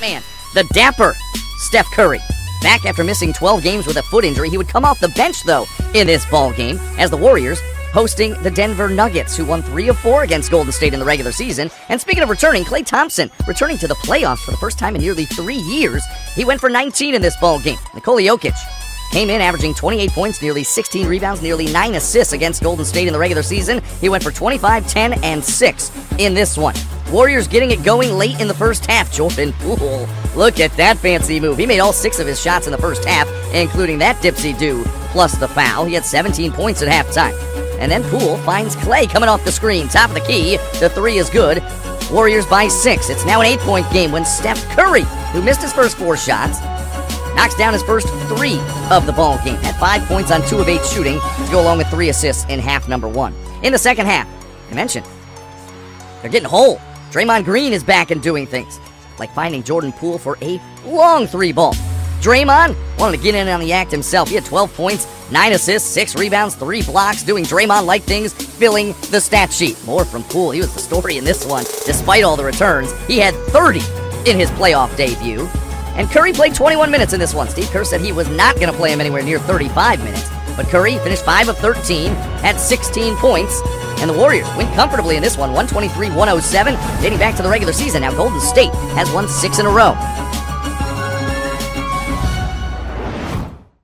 Ant-Man, the dapper Steph Curry. Back after missing 12 games with a foot injury, he would come off the bench, though, in this ball game, as the Warriors hosting the Denver Nuggets, who won 3 of 4 against Golden State in the regular season. And speaking of returning, Klay Thompson returning to the playoffs for the first time in nearly 3 years. He went for 19 in this ball game. Nikola Jokic came in averaging 28 points, nearly 16 rebounds, nearly 9 assists against Golden State in the regular season. He went for 25, 10, and 6 in this one. Warriors getting it going late in the first half. Jordan Poole, look at that fancy move. He made all 6 of his shots in the first half, including that dipsy-do plus the foul. He had 17 points at halftime. And then Poole finds Klay coming off the screen. Top of the key. The 3 is good. Warriors by 6. It's now an 8-point game when Steph Curry, who missed his first 4 shots, knocks down his first 3 of the ball game. Had 5 points on 2 of 8 shooting to go along with 3 assists in half number 1. In the second half, I mentioned, they're getting whole. Draymond Green is back and doing things, like finding Jordan Poole for a long 3 ball. Draymond wanted to get in on the act himself. He had 12 points, 9 assists, 6 rebounds, 3 blocks, doing Draymond-like things, filling the stat sheet. More from Poole. He was the story in this one, despite all the returns. He had 30 in his playoff debut. And Curry played 21 minutes in this one. Steve Kerr said he was not going to play him anywhere near 35 minutes. But Curry finished 5 of 13, had 16 points. And the Warriors win comfortably in this one, 123-107, dating back to the regular season. Now Golden State has won 6 in a row.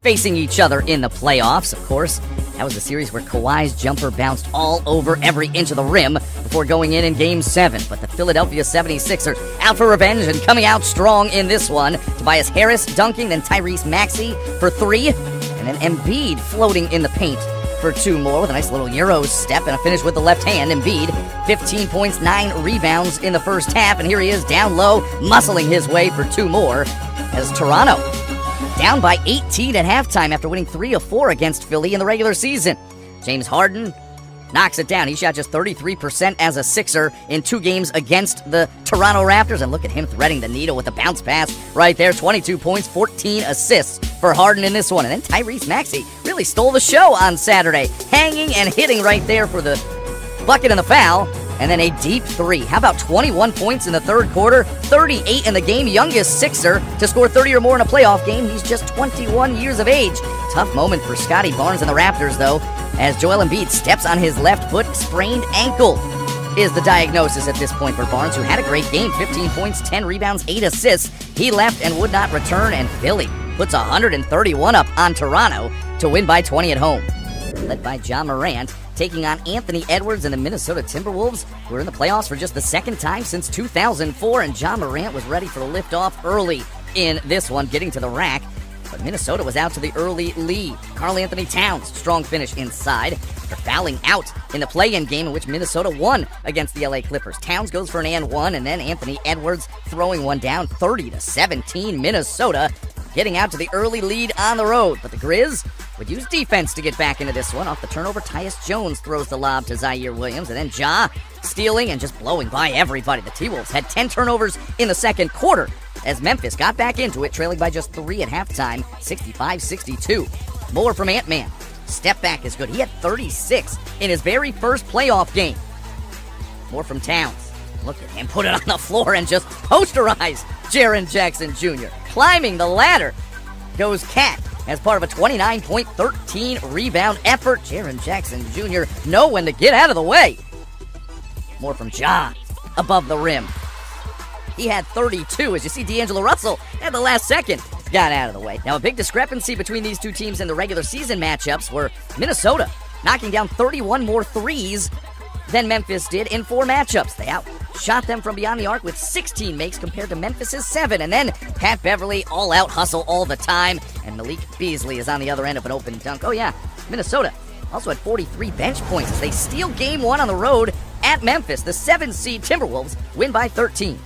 Facing each other in the playoffs, of course. That was a series where Kawhi's jumper bounced all over every inch of the rim before going in Game 7. But the Philadelphia 76ers out for revenge and coming out strong in this one. Tobias Harris dunking, then Tyrese Maxey for 3. And then Embiid floating in the paint for 2 more with a nice little Euro step and a finish with the left hand. Embiid, 15 points, 9 rebounds in the first half. And here he is down low, muscling his way for 2 more as Toronto down by 18 at halftime after winning 3 of 4 against Philly in the regular season. James Harden knocks it down. He shot just 33% as a Sixer in 2 games against the Toronto Raptors. And look at him threading the needle with a bounce pass right there. 22 points, 14 assists for Harden in this one. And then Tyrese Maxey really stole the show on Saturday, hanging and hitting right there for the bucket and the foul. And then a deep 3. How about 21 points in the third quarter? 38 in the game. Youngest Sixer to score 30 or more in a playoff game. He's just 21 years of age. Tough moment for Scotty Barnes and the Raptors, though, as Joel Embiid steps on his left foot. Sprained ankle is the diagnosis at this point for Barnes, who had a great game. 15 points, 10 rebounds, 8 assists. He left and would not return, and Philly puts 131 up on Toronto to win by 20 at home. Led by Ja Morant, taking on Anthony Edwards and the Minnesota Timberwolves, who are in the playoffs for just the second time since 2004, and Ja Morant was ready for the liftoff early in this one, getting to the rack. But Minnesota was out to the early lead. Karl Anthony Towns, strong finish inside after fouling out in the play-in game in which Minnesota won against the LA Clippers. Towns goes for an and 1, and then Anthony Edwards throwing one down, 30-17. Minnesota getting out to the early lead on the road. But the Grizz would use defense to get back into this one. Off the turnover, Tyus Jones throws the lob to Zaire Williams, and then Ja stealing and just blowing by everybody. The T-Wolves had 10 turnovers in the second quarter as Memphis got back into it, trailing by just 3 at halftime, 65-62. More from Ant-Man. Step back is good. He had 36 in his very first playoff game. More from Towns. Look at him put it on the floor and just posterize Jaren Jackson Jr. Climbing the ladder goes Cat as part of a 29-point, 13-rebound effort. Jaren Jackson Jr. know when to get out of the way. More from Ja above the rim. He had 32, as you see D'Angelo Russell at the last second got out of the way. Now, a big discrepancy between these two teams in the regular season matchups were Minnesota knocking down 31 more threes than Memphis did in 4 matchups. They outshot them from beyond the arc with 16 makes compared to Memphis' 7. And then Pat Beverly, all-out hustle all the time. And Malik Beasley is on the other end of an open dunk. Oh, yeah, Minnesota also had 43 bench points as they steal Game 1 on the road at Memphis. The 7-seed Timberwolves win by 13.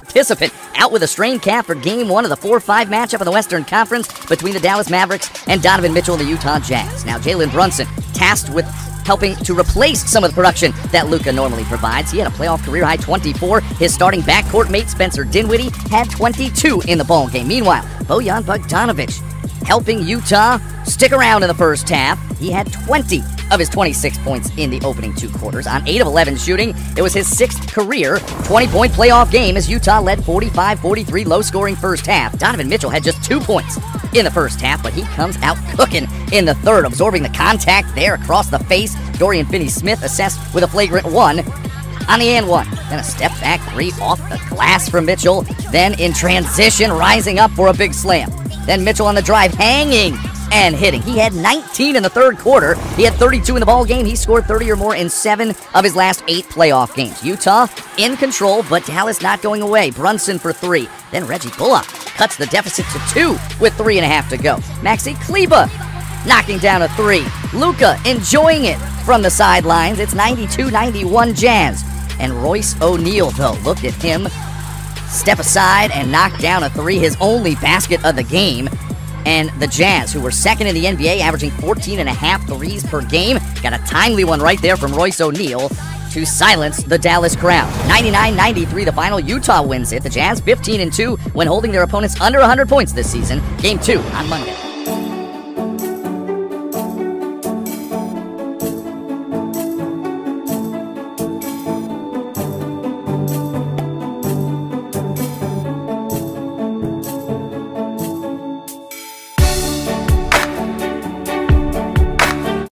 Participant out with a strained calf for Game 1 of the 4-5 matchup in the Western Conference between the Dallas Mavericks and Donovan Mitchell and the Utah Jazz. Now, Jalen Brunson tasked with helping to replace some of the production that Luka normally provides. He had a playoff career-high 24. His starting backcourt mate, Spencer Dinwiddie, had 22 in the ballgame. Meanwhile, Bojan Bogdanovic helping Utah stick around in the first half. He had 20 of his 26 points in the opening 2 quarters. On 8 of 11 shooting, it was his 6th career 20-point playoff game as Utah led 45-43 low-scoring first half. Donovan Mitchell had just 2 points in the first half, but he comes out cooking in the third, absorbing the contact there across the face. Dorian Finney-Smith assessed with a flagrant 1 on the and 1. Then a step-back 3 off the glass from Mitchell. Then in transition, rising up for a big slam. Then Mitchell on the drive, hanging and hitting. He had 19 in the third quarter. He had 32 in the ball game. He scored 30 or more in 7 of his last 8 playoff games. Utah in control, but Dallas not going away. Brunson for 3. Then Reggie Bullock cuts the deficit to 2 with 3.5 to go. Maxi Kleber knocking down a 3. Luka enjoying it from the sidelines. It's 92-91 Jazz. And Royce O'Neal, though, look at him step aside and knock down a 3, his only basket of the game. And the Jazz, who were second in the NBA, averaging 14.5 threes per game, got a timely one right there from Royce O'Neal to silence the Dallas crowd. 99-93, the final. Utah wins it. The Jazz 15-2 when holding their opponents under 100 points this season. Game 2 on Monday.